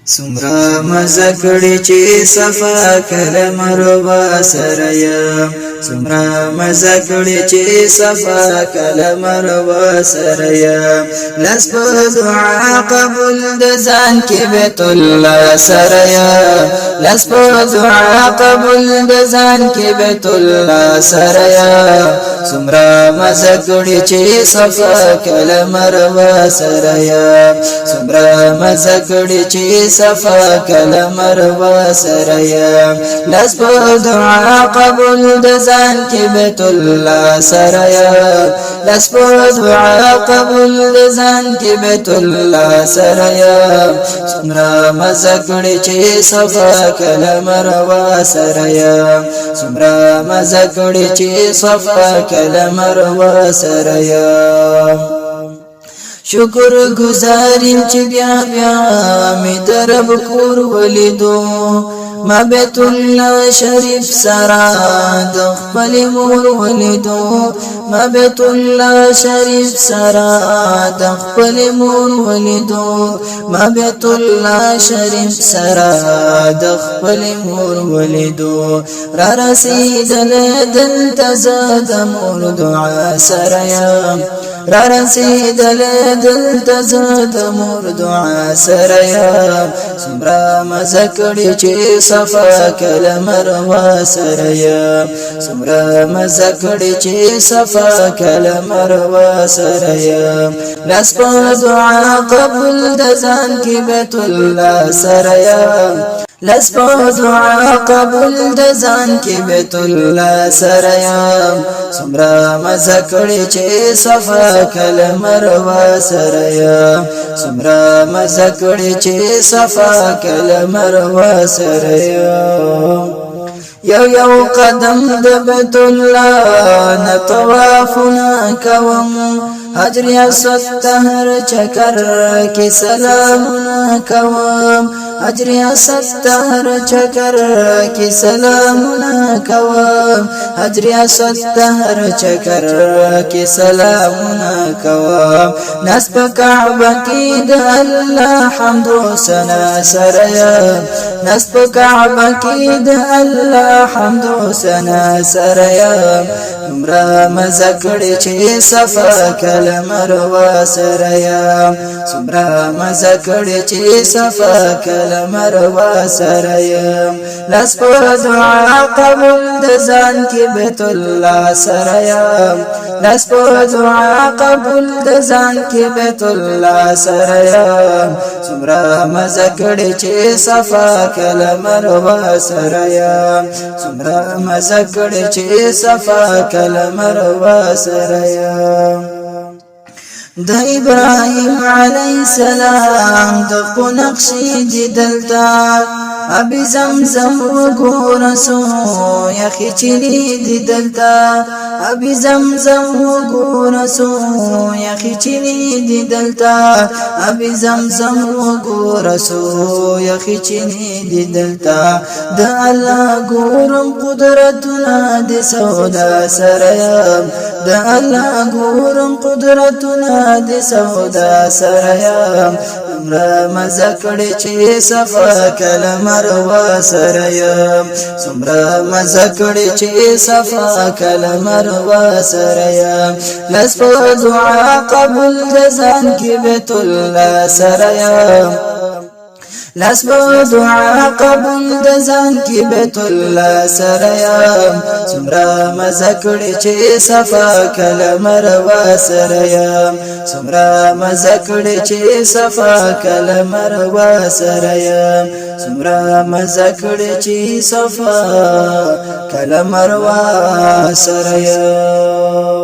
سمرا مزکڑی چی صفا کل مروبا سریا سمرا مزکڑی چی صفا کل مروبا سریا لس پا دعا قبول دزان کی بیت اللہ سریا لس پا دعا قبول دزان کی بیت اللہ سریا سمرا مزکڑی چی صفا کل مروبا سریا سمرا مزکڑی چی صفا کل مروه سریا لس په دعا قبول دزان کی بیت الله سریا لس په دعا قبول دزان کی بیت الله سریا سمرا مزکړی چې صفا کل مروه سریا سمرا مزکړی چې صفا کل مروه سریا شکر گزاریم چې بیا بیا می درب کور ولیدو ما بیت الله شریف سرا د خپل مور ولیدو ما بیت الله شریف سرا د خپل مور ولیدو ما بیت الله شریف سرا د خپل مور ولیدو را رسیدل دلته زاد مور دعا سریا را رسیدل دلته زاد مور دعا سریا سمرا مزکړی چې صفا کل مروه سریا سمرا مزکړی چې صفا کل مروه سریا لس په دعا قبول د ځان کې بیت الله سریا لس په دعا قبول د ځان کې بیت الله سریا سمرا مزکړی چې صفا کل مروه سریا سمرا مزکړی چې صفا کل مروه سریا یو قدم د بیت الله نطوافنا کوم حجر اسود تهر چکر کی سلامنا کوم حجر اسود تهر چکر کی سلامنا کوم حجر اسود تهر چکر کی سلامنا کوم نسب کعبه کی د الله حمد و ثنا سریا نسب کعبه کی د الله حمد و ثنا سریا سمرا مزکړی چې صفا کل مروه سریا سمرا مزکړی چې صفا کل مروه سریا لس په دعا قبول د ځان کې بیت الله سریا لس په دعا قبول د ځان کې بیت الله سریا سمرا مزکړی چې صفا کل مروه سریا سمرا مزکړی چې صفا کل مروه سریا د ابراهیم علیه السلام د نقشې دی دلتا ابي زمزم وګور سو یخی چلی دی دلتا ابي زمزم وګور سو یخی چلی دی دلتا ابي زمزم وګور سو یخی چلی دی دلتا د الله ګورم قدرتنا د سودا سریا د الله ګورم قدرتنا د سودا سریا سمرا مزکړی چې صفا کل مروه سریا سمرا مزکړی چې صفا کل مروه سریا لس په دعا قبول د ځان کې بیت الله سریا لس په دعا قبول د ځان کې بیت الله سریا سمرا مزکړی چې صفا کل مروه سریا سمرا مزکړی چې صفا کل مروه سریا سمرا مزکړی چې صفا کل مروه سریا